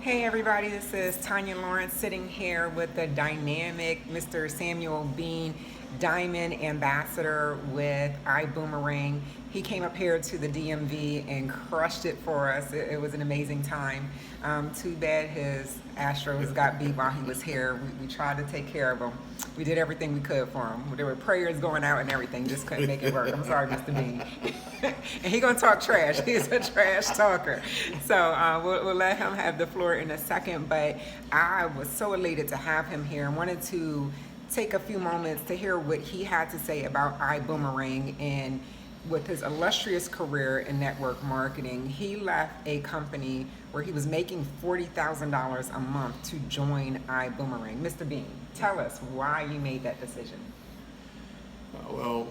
Hey everybody, this is Tanya Lawrence sitting here with the dynamic Mr. Samuel Bean, Diamond Ambassador with I Boomerang. He came up here to the DMV and crushed it for us. It was an amazing time. Too bad his Astros got beat while he was here. We tried to take care of him. We did everything we could for him. There were prayers going out and everything. Just couldn't make it work. I'm sorry, Mr. Bean. And he gonna talk trash. He's a trash talker. So we'll let him have the floor in a second. But I was so elated to have him here and wanted to take a few moments to hear what he had to say about I Boomerang. And with his illustrious career in network marketing, he left a company where he was making $40,000 a month to join I Boomerang. Mr. Bean, tell us why you made that decision. Well,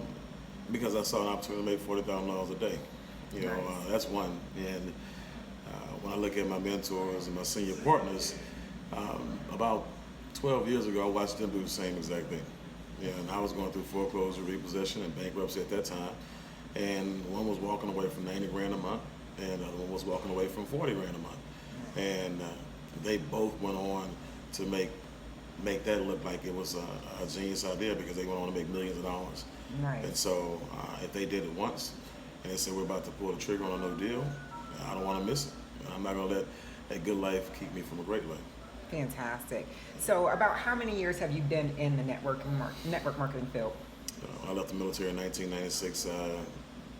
because I saw an opportunity to make $40,000 a day. Nice. That's one. And when I look at my mentors and my senior partners, about 12 years ago, I watched them do the same exact thing. And I was going through foreclosure, repossession, and bankruptcy at that time. And one was walking away from 90 grand a month, and the other one was walking away from 40 grand a month. And they both went on to make that look like it was a genius idea, because they went on to make millions of dollars. Nice. And so if they did it once and they said we're about to pull the trigger on a new deal, I don't want to miss it. I'm not going to let a good life keep me from a great life. Fantastic. So about how many years have you been in the network marketing field? I left the military in 1996.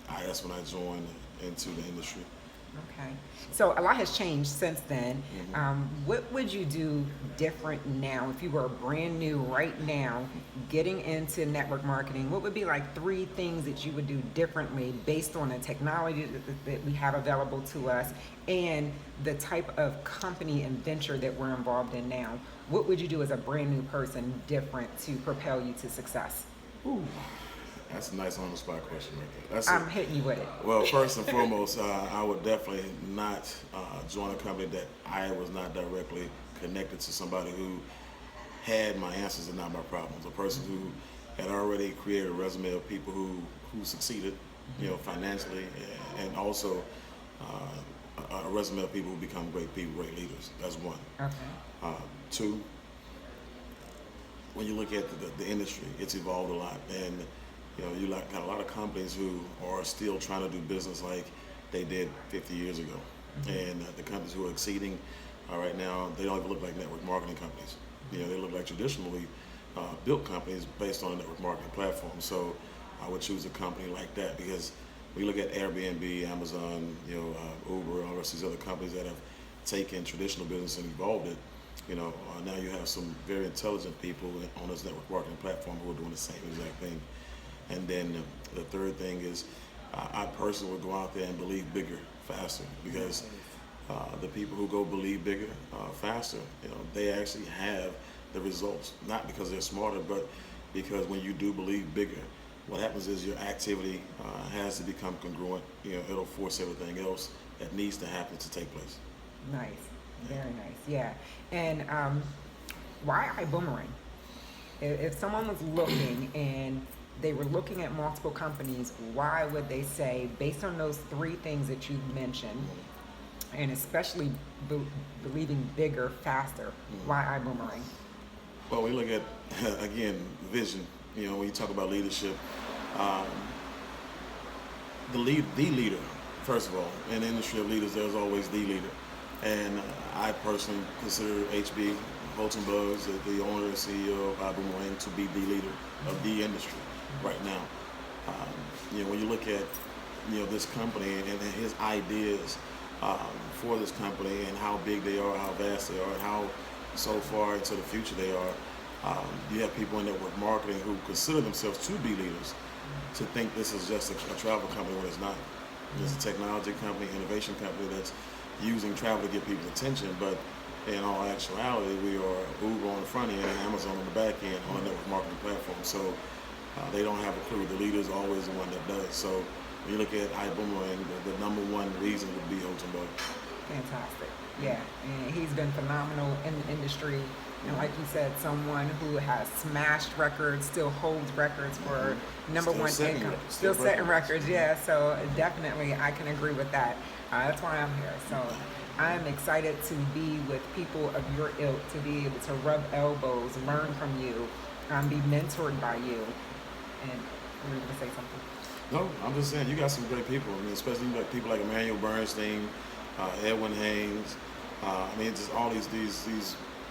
That's when I joined into the industry. Okay. So a lot has changed since then. What would you do different now if you were brand new right now getting into network marketing? What would be like 3 things that you would do differently based on the technology that we have available to us and the type of company and venture that we're involved in now? What would you do as a brand new person different to propel you to success? Ooh. That's a nice on-the-spot question right there. I'm hitting you with it. Well, first and foremost, I would definitely not join a company that I was not directly connected to somebody who had my answers and not my problems. A person who had already created a resume of people who succeeded, financially, and also a resume of people who become great people, great leaders. That's one. Okay. 2, when you look at the industry, it's evolved a lot, and you got a lot of companies who are still trying to do business like they did 50 years ago. And the companies who are exceeding right now, they don't even look like network marketing companies. They look like traditionally built companies based on a network marketing platform. So I would choose a company like that, because we look at Airbnb, Amazon, Uber, all the rest of these other companies that have taken traditional business and evolved it. Now you have some very intelligent people on this network marketing platform who are doing the same exact thing. And then the third thing is, I personally would go out there and believe bigger, faster, because the people who go believe bigger, faster, they actually have the results, not because they're smarter, but because when you do believe bigger, what happens is your activity has to become congruent. It'll force everything else that needs to happen to take place. Nice. Very nice. Yeah. And why I Boomerang? If someone was looking and they were looking at multiple companies, why would they say, based on those 3 things that you mentioned, and especially believing bigger, faster, why I Boomerang? Well, we look at, again, vision. When you talk about leadership, the leader, first of all, in the industry of leaders, there's always the leader. And I personally consider HB Holton Buggs, the owner and CEO of I Boomerang, to be the leader of the industry right now. When you look at this company and his ideas for this company and how big they are, how vast they are, and how so far into the future they are, you have people in network marketing who consider themselves to be leaders to think this is just a travel company when it's not. It's a technology company, innovation company that's using travel to get people's attention, but in all actuality, we are Uber on the front end and Amazon on the back end on a network marketing platform. So they don't have a clue. The leader is always the one that does. So when you look at I Boomerang, the number one reason would be Holton Buggs. Fantastic. Yeah. And he's been phenomenal in the industry. And like you said, someone who has smashed records, still holds records for number one income. Still setting records, yeah. So definitely I can agree with that. That's why I'm here. So I'm excited to be with people of your ilk, to be able to rub elbows, learn from you, be mentored by you. And you were going to say something? No, I'm just saying you got some great people. I mean, especially like people like Emmanuel Bernstein, Edwin Haynes. I mean, just all these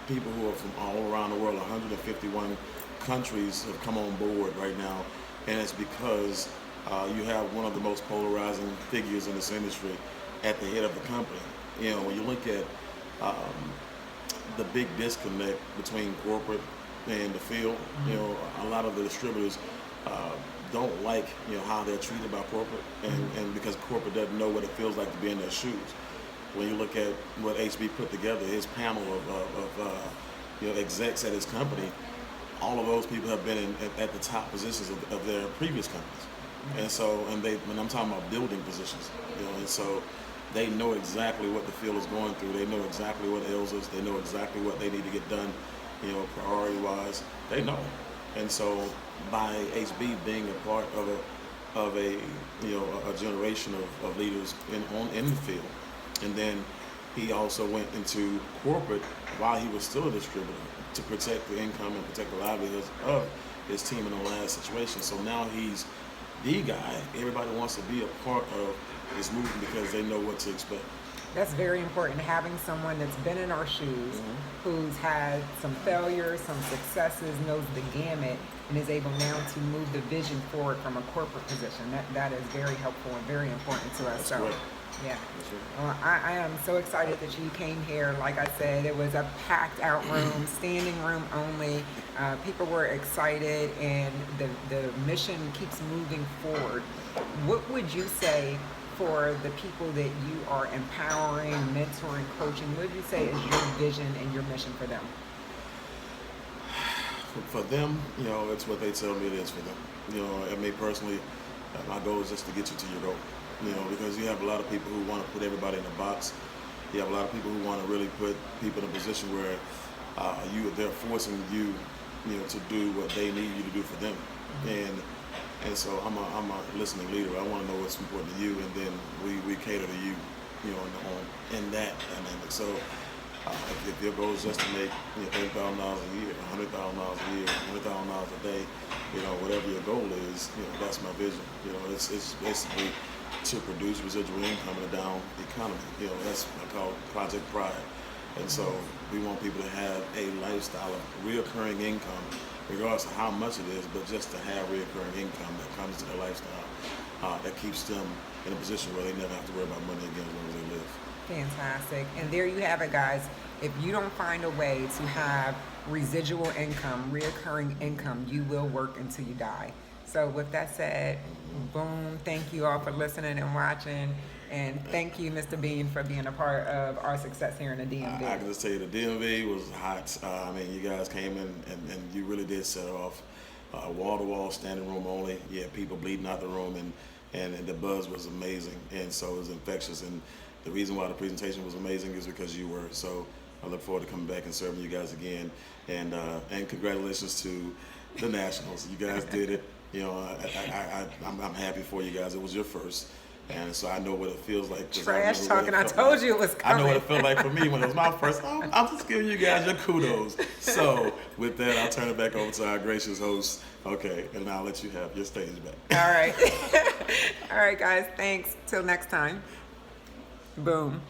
people who are from all around the world. 151 countries have come on board right now, and it's because you have one of the most polarizing figures in this industry at the head of the company. You know, when you look at the big disconnect between corporate and the field, you know, a lot of the distributors don't like, you know, how they're treated by corporate, and because corporate doesn't know what it feels like to be in their shoes. When you look at what HB put together, his panel of you know, execs at his company, all of those people have been at the top positions of their previous companies, and so when I'm talking about building positions, you know, and so they know exactly what the field is going through. They know exactly what ails us. They know exactly what they need to get done, you know, priority wise. They know, and so by HB being a part of a you know, a generation of leaders in the field, and then he also went into corporate while he was still a distributor to protect the income and protect the livelihoods of his team in the last situation. So now he's the guy. Everybody wants to be a part of this movement because they know what to expect. That's very important, having someone that's been in our shoes, who's had some failures, some successes, knows the gamut, and is able now to move the vision forward from a corporate position. That is very helpful and very important to us. That's so, great. yeah. That's right. Well, I am so excited that you came here. Like I said, it was a packed out room, standing room only. People were excited, and the mission keeps moving forward. What would you say for the people that you are empowering, mentoring, coaching? What would you say is your vision and your mission for them? For them, you know, it's what they tell me it is for them. You know, and me personally, my goal is just to get you to your goal. You know, because you have a lot of people who want to put everybody in a box. You have a lot of people who want to really put people in a position where they're forcing you, you know, to do what they need you to do for them. And so I'm a listening leader. I want to know what's important to you, and then we cater to you, you know, in that dynamic. So if your goal is just to make, you know, $30,000 a year, $100,000 a year, $100,000 a day, you know, whatever your goal is, you know, that's my vision. You know, it's basically to produce residual income in a down economy. You know, that's what I call Project Pride. And so we want people to have a lifestyle of reoccurring income, regardless of how much it is, but just to have reoccurring income that comes to their lifestyle, that keeps them in a position where they never have to worry about money again as long as they live. Fantastic. And there you have it, guys. If you don't find a way to have residual income, reoccurring income, you will work until you die. So with that said, boom, thank you all for listening and watching. And thank you, Mr. Bean, for being a part of our success here in the DMV. I can just tell you the DMV was hot. I mean, you guys came in and you really did set it off. Wall-to-wall, standing room only. Yeah, people bleeding out the room, and the buzz was amazing. And so it was infectious. And the reason why the presentation was amazing is because you were. So I look forward to coming back and serving you guys again. And congratulations to the Nationals. You guys did it. You know, I'm happy for you guys. It was your first. And so I know what it feels like. Trash talking. I told you it was coming. I know what it felt like for me when it was my first. I'm just giving you guys your kudos. So with that, I'll turn it back over to our gracious host. Okay, and I'll let you have your stage back. All right. All right, guys. Thanks. Till next time. Boom.